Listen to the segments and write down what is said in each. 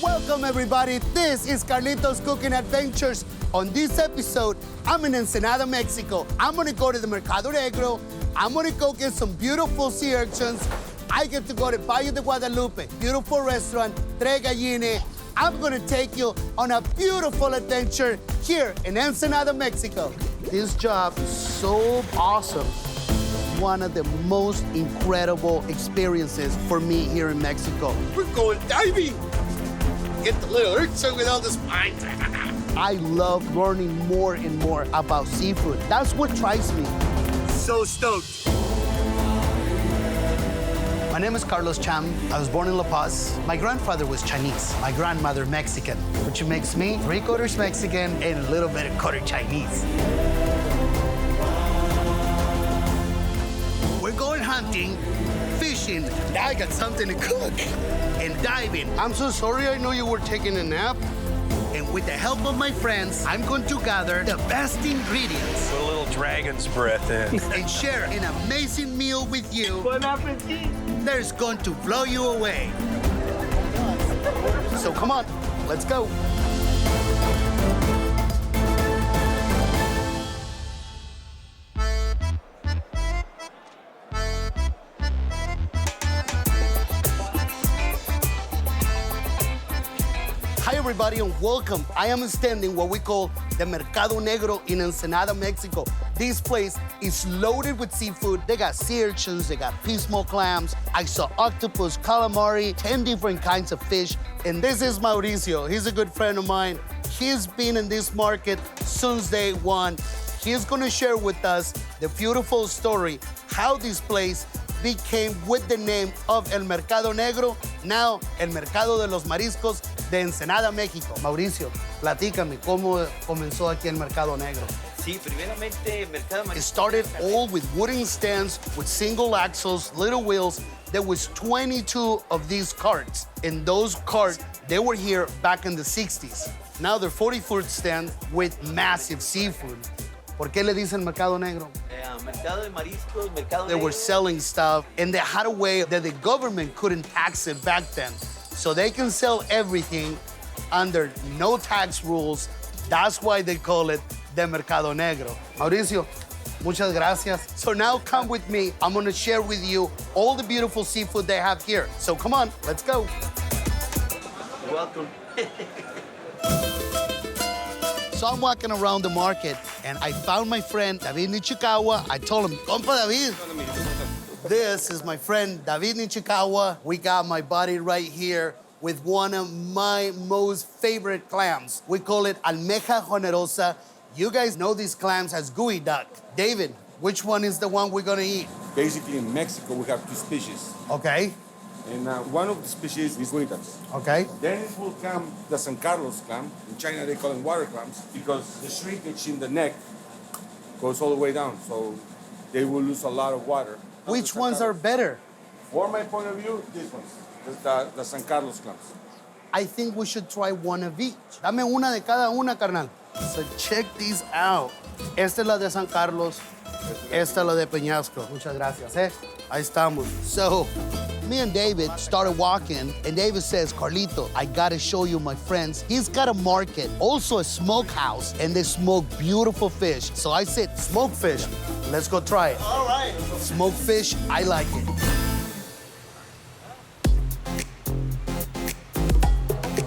Welcome, everybody. This is Carlitos Cooking Adventures. On this episode, I'm in Ensenada, Mexico. I'm gonna go to the Mercado Negro. I'm gonna go get some beautiful sea urchins. I get to go to Valle de Guadalupe, beautiful restaurant, Tres Gallines. I'm gonna take you on a beautiful adventure here in Ensenada, Mexico. This job is so awesome. One of the most incredible experiences for me here in Mexico. We're going diving. Get the little urchin with all the spines. I love learning more and more about seafood. That's what drives me. So stoked. My name is Carlos Cham. I was born in La Paz. My grandfather was Chinese, my grandmother Mexican, which makes me 3/4 Mexican and a little bit of quarter Chinese. We're going hunting, fishing. Now I got something to cook. And diving. I'm so sorry, I know you were taking a nap. And with the help of my friends, I'm going to gather the best ingredients. Put a little dragon's breath in. And share an amazing meal with you. Bon appetit. That's going to blow you away. So come on, let's go. Hi, everybody, and welcome. I am standing what we call the Mercado Negro in Ensenada, Mexico. This place is loaded with seafood. They got sea urchins, they got pismo clams. I saw octopus, calamari, 10 different kinds of fish. And this is Mauricio. He's a good friend of mine. He's been in this market since day one. He's gonna share with us the beautiful story, how this place became with the name of El Mercado Negro, now El Mercado de los Mariscos de Ensenada, México. Mauricio, platícame, ¿cómo comenzó aquí el Mercado Negro? Sí, primeramente Mercado It Marisco. started all with wooden stands with single axles, little wheels. There was 22 of these carts. And those carts, they were here back in the 60s. Now they're 40-foot stand with massive seafood. ¿Por qué le dicen Mercado Negro? Mercado de Mariscos, Mercado They were Negro. selling stuff, and they had a way that the government couldn't tax it back then. So they can sell everything under no tax rules. That's why they call it the Mercado Negro. Mauricio, muchas gracias. So now come with me. I'm gonna share with you all the beautiful seafood they have here. So come on, let's go. You're welcome. So I'm walking around the market, and I found my friend, David Nichikawa. I told him, Compa David. This is my friend, David Nichikawa. We got my buddy right here with one of my most favorite clams. We call it almeja generosa. You guys know these clams as gooey duck. David, which one is the one we're gonna eat? Basically, in Mexico, we have two species. Okay, And one of the species is bonitas. okay. Then it will come the San Carlos clam. In China, they call them water clams because the shrinkage in the neck goes all the way down. So they will lose a lot of water. Which ones are better? For my point of view, these ones, the San Carlos clams. I think we should try one of each. Dame una de cada una, carnal. So check these out. Esta es la de San Carlos. Esta es la de Peñasco. Muchas gracias, eh? Ahí estamos. So, me and David started walking, and David says, Carlito, I gotta show you my friends. He's got a market, also a smokehouse, and they smoke beautiful fish. So I said, smoked fish. Let's go try it. All right. Smoked fish, I like it.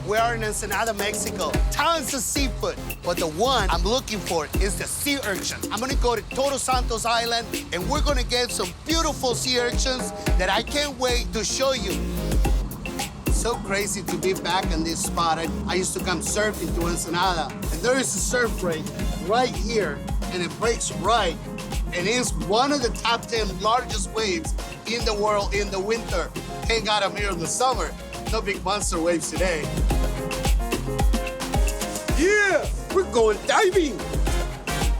We are in Ensenada, Mexico. Tons of seafood, but the one I'm looking for is the sea urchin. I'm gonna go to Todos Santos Island, and we're gonna get some beautiful sea urchins that I can't wait to show you. So crazy to be back in this spot. I used to come surfing to Ensenada, and there is a surf break right here, and it breaks right. And it's one of the top 10 largest waves in the world in the winter. Thank God I'm here in the summer. No big monster waves today. Yeah, we're going diving.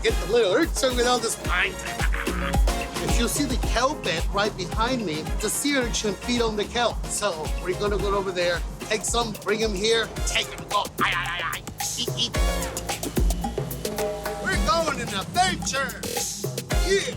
Get the little urchin with all the spines. If you see the kelp bed right behind me, the sea urchin feed on the kelp. So we're gonna go over there, take some, bring him here, take him, go. Ay, ay, ay, ay. We're going on an adventure. Yeah.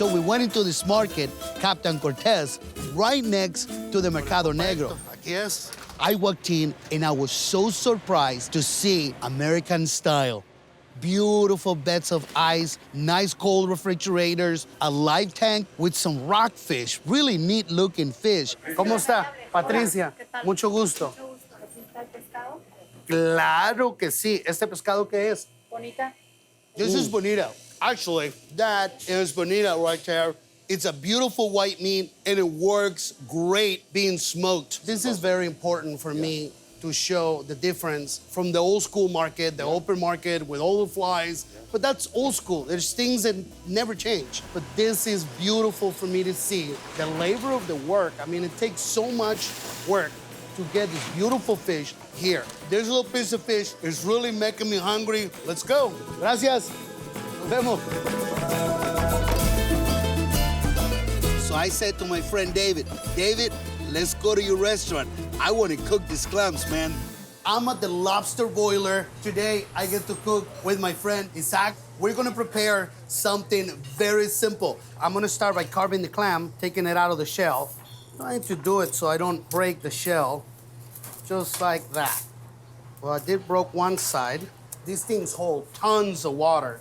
So we went into this market, Captain Cortez, right next to the Mercado Negro. Aquí es. I walked in and I was so surprised to see American style. Beautiful beds of ice, nice cold refrigerators, a live tank with some rockfish, really neat looking fish. ¿Cómo está? Patricia, mucho gusto. Claro que sí. ¿Este pescado qué es? Bonita. This is Bonita. Actually, that is Bonita right there. It's a beautiful white meat, and it works great being smoked. This is very important for me to show the difference from the old school market, the open market with all the flies. But that's old school. There's things that never change. But this is beautiful for me to see. The labor of the work, I mean, it takes so much work to get this beautiful fish here. This little piece of fish is really making me hungry. Let's go. Gracias. Nos vemos. So I said to my friend David, let's go to your restaurant. I want to cook these clams, man. I'm at the lobster boiler. Today, I get to cook with my friend Isaac. We're gonna prepare something very simple. I'm gonna start by carving the clam, taking it out of the shell. Trying to do it so I don't break the shell, just like that. Well, I did broke one side. These things hold tons of water.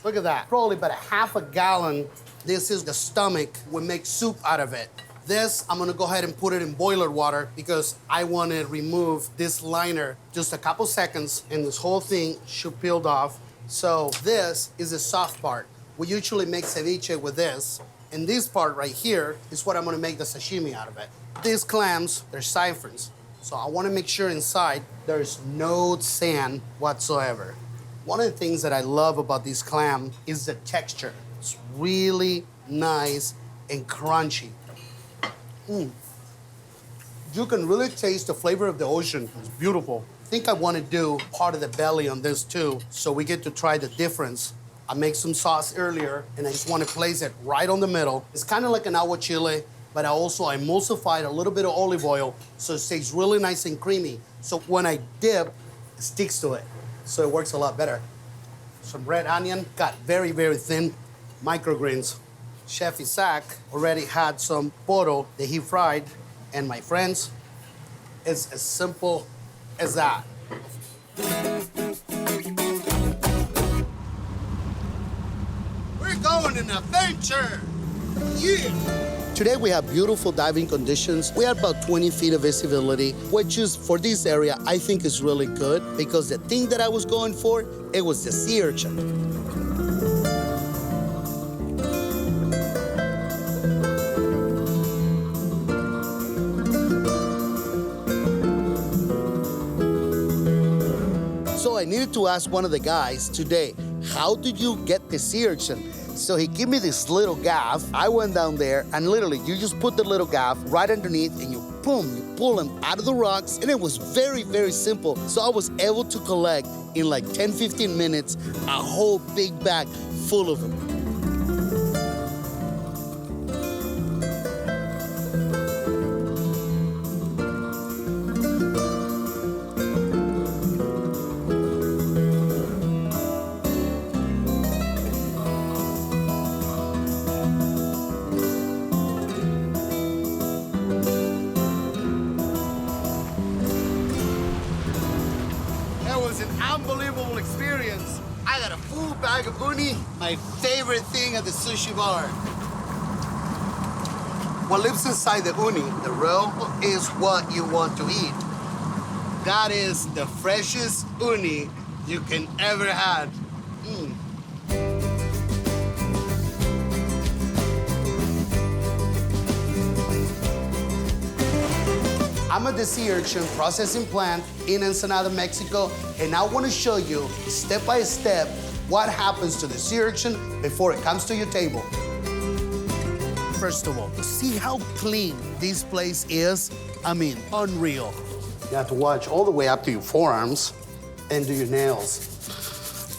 Look at that, probably about a half a gallon. This is the stomach. We make soup out of it. This, I'm gonna go ahead and put it in boiler water because I wanna remove this liner. Just a couple seconds and this whole thing should peel off. So this is the soft part. We usually make ceviche with this. And this part right here is what I'm gonna make the sashimi out of it. These clams, they're siphons. So I wanna make sure inside there's no sand whatsoever. One of the things that I love about this clam is the texture. It's really nice and crunchy. You can really taste the flavor of the ocean. It's beautiful. I think I want to do part of the belly on this too, so we get to try the difference. I made some sauce earlier, and I just want to place it right on the middle. It's kind of like an aguachile, but I emulsified a little bit of olive oil, so it stays really nice and creamy. So when I dip, it sticks to it, so it works a lot better. Some red onion, got very, very thin microgreens. Chef Isaac already had some poro that he fried, and my friends, it's as simple as that. We're going on an adventure. Yeah. Today we have beautiful diving conditions. We have about 20 feet of visibility, which is, for this area, I think is really good because the thing that I was going for, it was the sea urchin. So I needed to ask one of the guys today, how did you get the sea urchin? So he gave me this little gaff. I went down there and literally you just put the little gaff right underneath and you pull them out of the rocks. And it was very, very simple. So I was able to collect in like 10, 15 minutes, a whole big bag full of them. Unbelievable experience. I got a full bag of uni, my favorite thing at the sushi bar. What lives inside the uni, the roe, is what you want to eat. That is the freshest uni you can ever have. I'm at the sea urchin processing plant in Ensenada, Mexico, and I want to show you step by step what happens to the sea urchin before it comes to your table. First of all, see how clean this place is? I mean, unreal. You have to watch all the way up to your forearms and do your nails.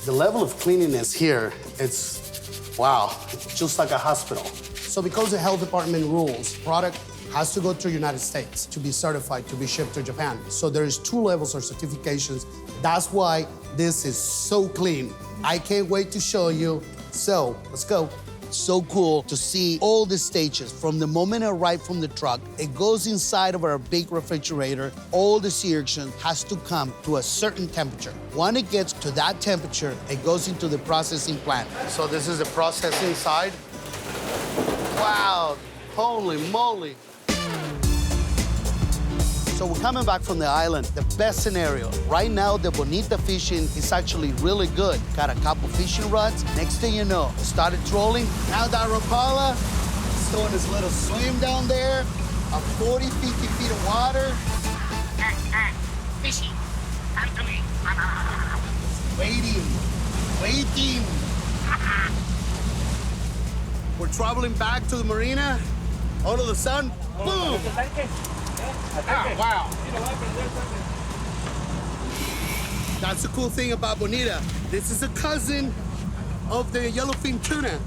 The level of cleanliness here, it's, wow, it's just like a hospital. So because the health department rules, product has to go to the United States to be certified to be shipped to Japan. So there's 2 levels of certifications. That's why this is so clean. I can't wait to show you. So let's go It's so cool to see all the stages from the moment it arrived from the truck. It goes inside of our big refrigerator. All the sea urchin has to come to a certain temperature. When it gets to that temperature, it goes into the processing plant. So this is the processing side. Wow, holy moly. So we're coming back from the island, the best scenario. Right now, the Bonita Fishing is actually really good. Got a couple fishing rods. Next thing you know, started trolling. Now that Rapala is doing his little swim down there, a 40, 50 feet of water. Fishing. Come to me. Waiting. We're traveling back to the marina. All of a sudden, boom! Oh, wow. That's the cool thing about Bonita. This is a cousin of the yellowfin tuna.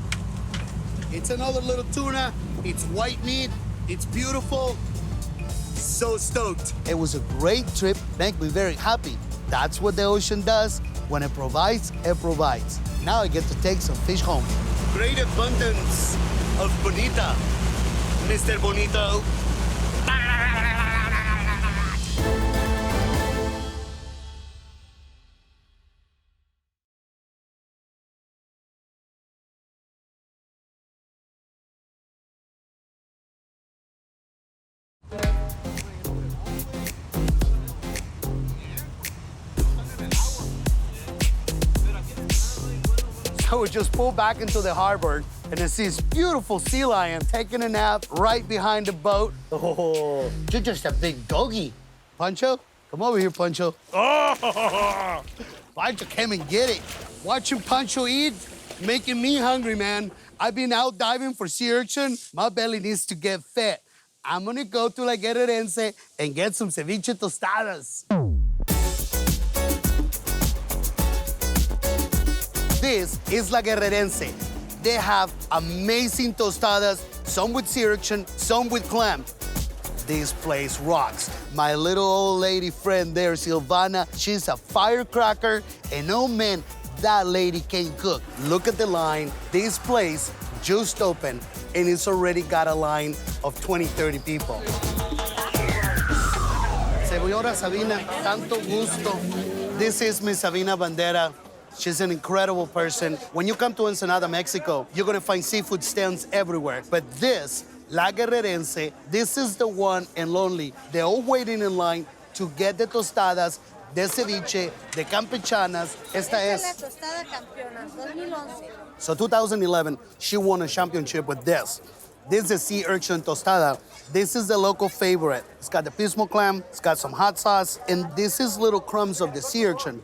It's another little tuna. It's white meat. It's beautiful. So stoked. It was a great trip. Make me very happy. That's what the ocean does. When it provides, it provides. Now I get to take some fish home. Great abundance of Bonita, Mr. Bonito. So we just pulled back into the harbor, and it's this beautiful sea lion taking a nap right behind the boat. Oh, you're just a big doggy. Pancho, come over here, Pancho. Oh, Pancho came and get it. Watching Pancho eat, making me hungry, man. I've been out diving for sea urchin. My belly needs to get fed. I'm gonna go to La Guerrerense and get some ceviche tostadas. This is La Guerrerense. They have amazing tostadas, some with sea urchin, some with clam. This place rocks. My little old lady friend there, Silvana, she's a firecracker, and oh man, that lady can cook. Look at the line. This place just opened, and it's already got a line of 20, 30 people. Señora Sabina, tanto gusto. This is Miss Sabina Bandera. She's an incredible person. When you come to Ensenada, Mexico, you're gonna find seafood stands everywhere. But this, La Guerrerense, this is the one and only. They're all waiting in line to get the tostadas, de ceviche, de campechanas. Esta es la tostada campeona, 2011. So 2011, she won a championship with this. This is the sea urchin tostada. This is the local favorite. It's got the pismo clam, it's got some hot sauce, and this is little crumbs of the sea urchin.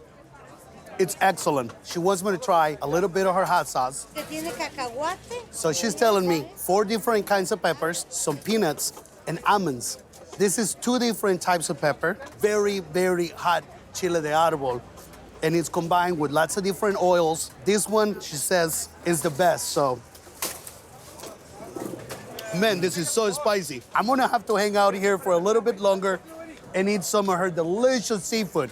It's excellent. She wants me to try a little bit of her hot sauce. Tiene cacahuate. So she's telling me 4 different kinds of peppers, some peanuts, and almonds. This is 2 different types of pepper. Very, very hot chile de árbol. And it's combined with lots of different oils. This one, she says, is the best, so. Man, this is so spicy. I'm gonna have to hang out here for a little bit longer and eat some of her delicious seafood.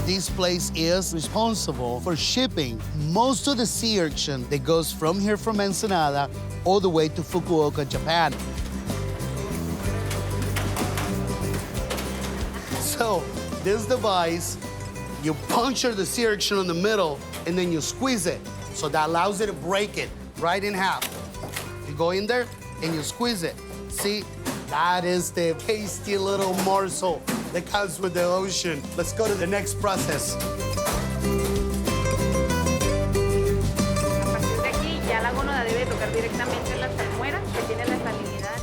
This place is responsible for shipping most of the sea urchin that goes from here from Ensenada all the way to Fukuoka, Japan. So this device, you puncture the sea urchin in the middle and then you squeeze it. So that allows you to break it right in half. You go in there and you squeeze it. See, that is the tasty little morsel that comes with the ocean. Let's go to the next process.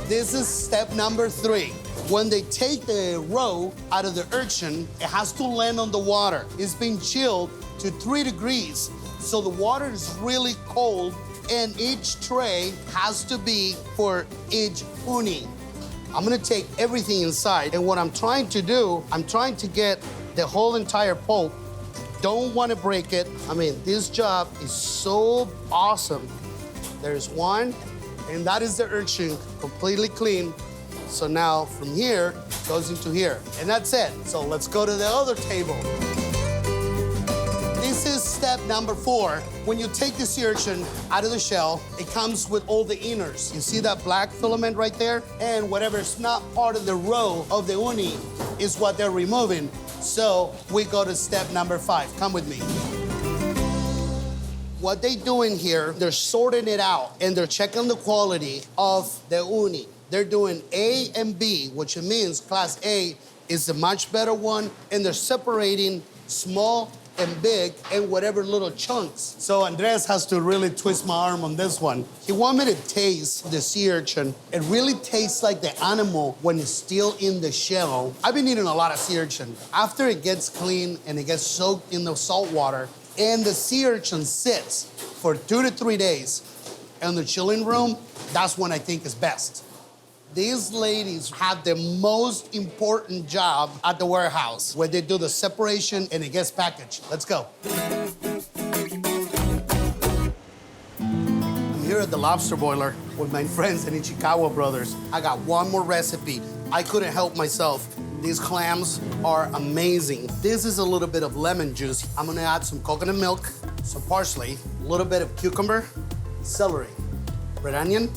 This is step number 3. When they take the roe out of the urchin, it has to land on the water. It's been chilled to 3 degrees, so the water is really cold, and each tray has to be for each uni. I'm gonna take everything inside, and what I'm trying to do, I'm trying to get the whole entire pulp. Don't want to break it. I mean, this job is so awesome. There's one, and that is the urchin, completely clean. So now from here, goes into here, and that's it. So let's go to the other table. This is step step number 4. When you take the sea urchin out of the shell, it comes with all the inners. You see that black filament right there? And whatever's not part of the roe of the uni is what they're removing. So we go to step number 5. Come with me. What they doing here, they're sorting it out and they're checking the quality of the uni. They're doing A and B, which means class A is the much better one, and they're separating small and big and whatever little chunks. So Andres has to really twist my arm on this one. He wanted me to taste the sea urchin. It really tastes like the animal when it's still in the shell. I've been eating a lot of sea urchin. After it gets clean and it gets soaked in the salt water, and the sea urchin sits for 2 to 3 days in the chilling room, that's when I think is best. These ladies have the most important job at the warehouse, where they do the separation and it gets packaged. Let's go. I'm here at the lobster boiler with my friends, the Ichikawa brothers. I got one more recipe. I couldn't help myself. These clams are amazing. This is a little bit of lemon juice. I'm gonna add some coconut milk, some parsley, a little bit of cucumber, celery, red onion,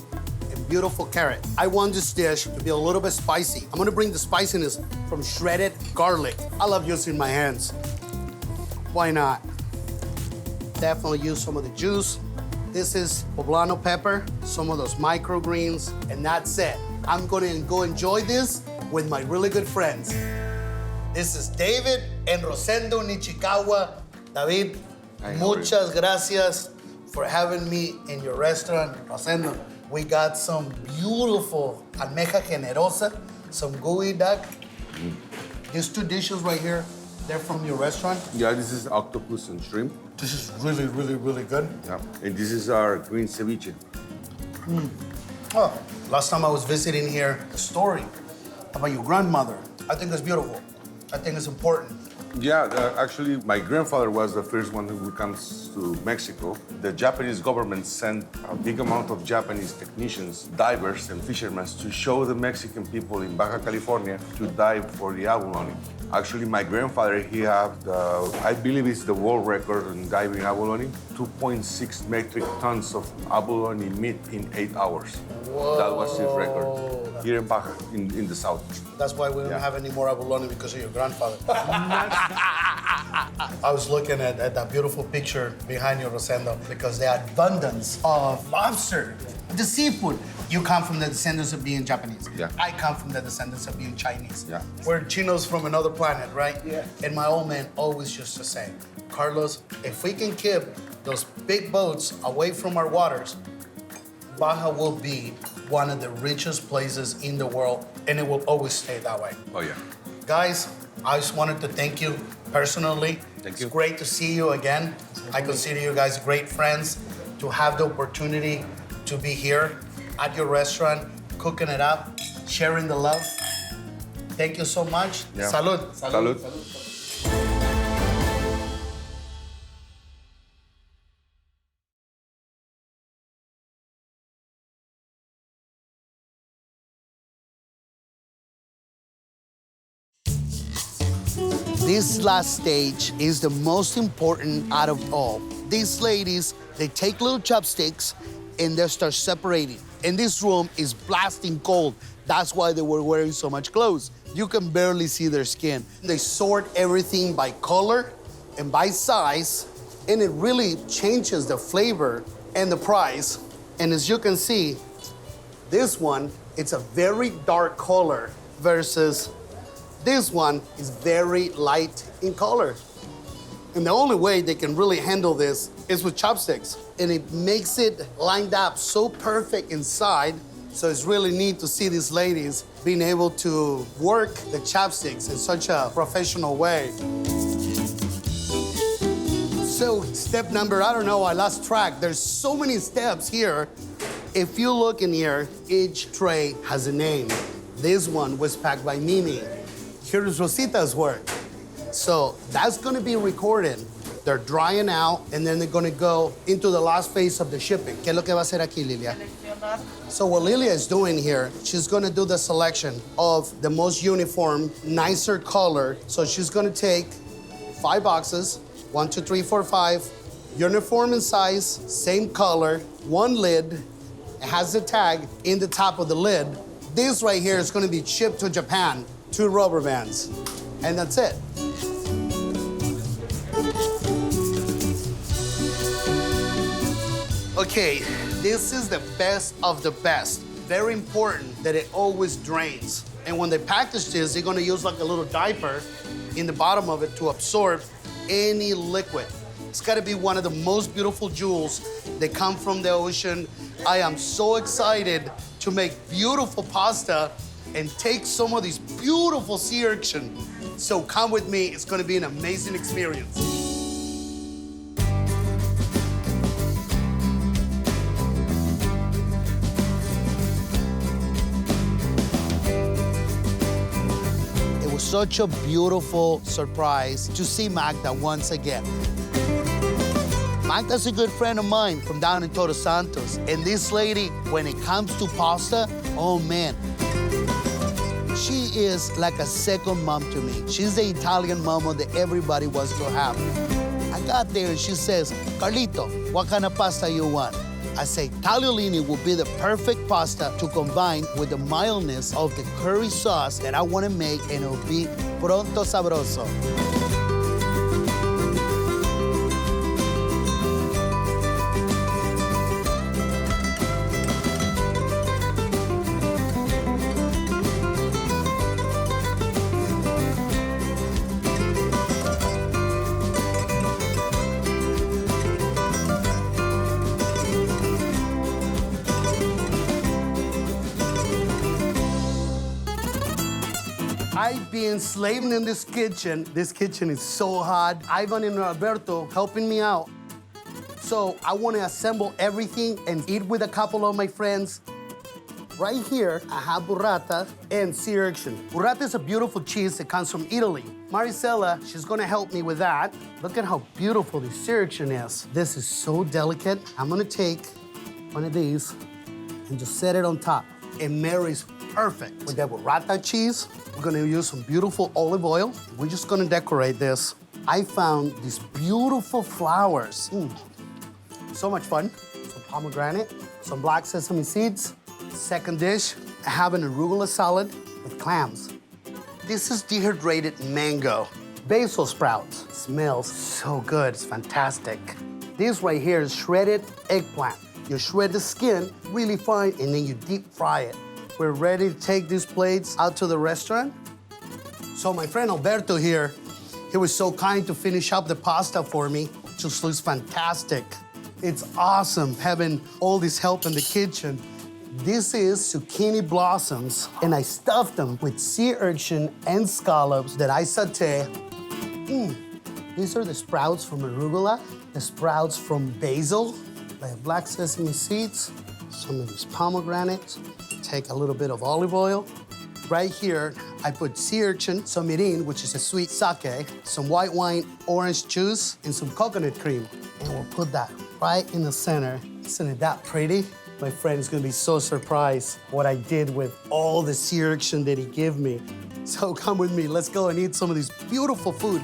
and beautiful carrot. I want this dish to be a little bit spicy. I'm gonna bring the spiciness from shredded garlic. I love using my hands. Why not? Definitely use some of the juice. This is poblano pepper, some of those microgreens, and that's it. I'm gonna go enjoy this with my really good friends. This is David and Rosendo Nichikawa. David, muchas gracias for having me in your restaurant. Rosendo, we got some beautiful almeja generosa, some gooey duck. These 2 dishes right here, they're from your restaurant? Yeah, this is octopus and shrimp. This is really, really, really good. Yeah, and this is our green ceviche. Oh, last time I was visiting here, a story about your grandmother. I think it's beautiful. I think it's important. Yeah, actually, my grandfather was the first one who comes to Mexico. The Japanese government sent a big amount of Japanese technicians, divers, and fishermen to show the Mexican people in Baja California to dive for the abalone. Actually, my grandfather, he had, I believe it's the world record in diving abalone, 2.6 metric tons of abalone meat in 8 hours. Whoa. That was his record here in Baja, in the south. That's why we don't have any more abalone, because of your grandfather. I was looking at that beautiful picture behind you, Rosendo, because the abundance of lobster, the seafood. You come from the descendants of being Japanese. Yeah. I come from the descendants of being Chinese. Yeah. We're chinos from another planet, right? Yeah. And my old man always used to say, Carlos, if we can keep those big boats away from our waters, Baja will be one of the richest places in the world, and it will always stay that way. Oh, yeah. Guys, I just wanted to thank you personally. Thank you. It's great to see you again. I consider you guys great friends. To have the opportunity to be here at your restaurant, cooking it up, sharing the love. Thank you so much. Yeah. Salud. Salud. This last stage is the most important out of all. These ladies, they take little chopsticks and they start separating. And this room is blasting cold. That's why they were wearing so much clothes. You can barely see their skin. They sort everything by color and by size, and it really changes the flavor and the price. And as you can see, this one, it's a very dark color versus this one is very light in color. And the only way they can really handle this is with chopsticks. And it makes it lined up so perfect inside. So it's really neat to see these ladies being able to work the chopsticks in such a professional way. So step number, I don't know, I lost track. There's so many steps here. If you look in here, each tray has a name. This one was packed by Mimi. Here's Rosita's work. So that's gonna be recorded. They're drying out, and then they're gonna go into the last phase of the shipping. ¿Qué es lo que va a hacer aquí, Lilia? So what Lilia is doing here, she's gonna do the selection of the most uniform, nicer color. So she's gonna take 5 boxes, 1, 2, 3, 4, 5, Uniform in size, same color, one lid. It has the tag in the top of the lid. This right here is gonna be shipped to Japan, 2 rubber bands. And that's it. Okay, this is the best of the best. Very important that it always drains. And when they package this, they're gonna use like a little diaper in the bottom of it to absorb any liquid. It's gotta be one of the most beautiful jewels that come from the ocean. I am so excited to make beautiful pasta and take some of these beautiful sea urchin. So come with me, it's gonna be an amazing experience. It was such a beautiful surprise to see Magda once again. Magda's a good friend of mine from down in Todos Santos. And this lady, when it comes to pasta, oh man, she is like a second mom to me. She's the Italian mama that everybody wants to have. I got there and she says, Carlito, what kind of pasta you want? I say, tagliolini will be the perfect pasta to combine with the mildness of the curry sauce that I want to make, and it'll be pronto sabroso. I've been slaving in this kitchen. This kitchen is so hot. Ivan and Alberto helping me out. So I want to assemble everything and eat with a couple of my friends. Right here, I have burrata and sea urchin. Burrata is a beautiful cheese that comes from Italy. Maricela, she's gonna help me with that. Look at how beautiful the sea urchin is. This is so delicate. I'm gonna take one of these and just set it on top. It marries perfect with the burrata cheese. We're gonna use some beautiful olive oil. We're just gonna decorate this. I found these beautiful flowers. So much fun. Some pomegranate, some black sesame seeds. Second dish, I have an arugula salad with clams. This is dehydrated mango. Basil sprouts. Smells so good, it's fantastic. This right here is shredded eggplant. You shred the skin really fine and then you deep fry it. We're ready to take these plates out to the restaurant. So my friend Alberto here, he was so kind to finish up the pasta for me. Just looks fantastic. It's awesome having all this help in the kitchen. This is Zucchini Blossoms, and I stuffed them with sea urchin and scallops that I saute. These are the sprouts from arugula, the sprouts from basil, like black sesame seeds, some of these pomegranates. Take a little bit of olive oil. Right here, I put sea urchin, some mirin, which is a sweet sake, some white wine, orange juice, and some coconut cream. And we'll put that right in the center. Isn't it that pretty? My friend's gonna be so surprised what I did with all the sea urchin that he gave me. So come with me, let's go and eat some of this beautiful food.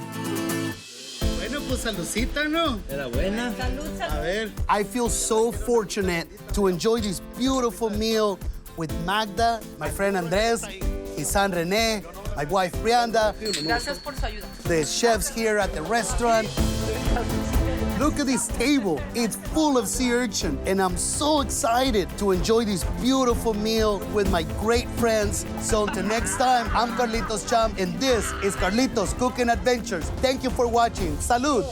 Bueno, pues saludcita, ¿no? Era buena. A ver. I feel so fortunate to enjoy this beautiful meal with Magda, my friend Andres, his son Rene, my wife Brianda. Gracias por su ayuda. The chefs here at the restaurant. Look at this table. It's full of sea urchin, and I'm so excited to enjoy this beautiful meal with my great friends. So until next time, I'm Carlitos Cham, and this is Carlitos Cooking Adventures. Thank you for watching. Salud.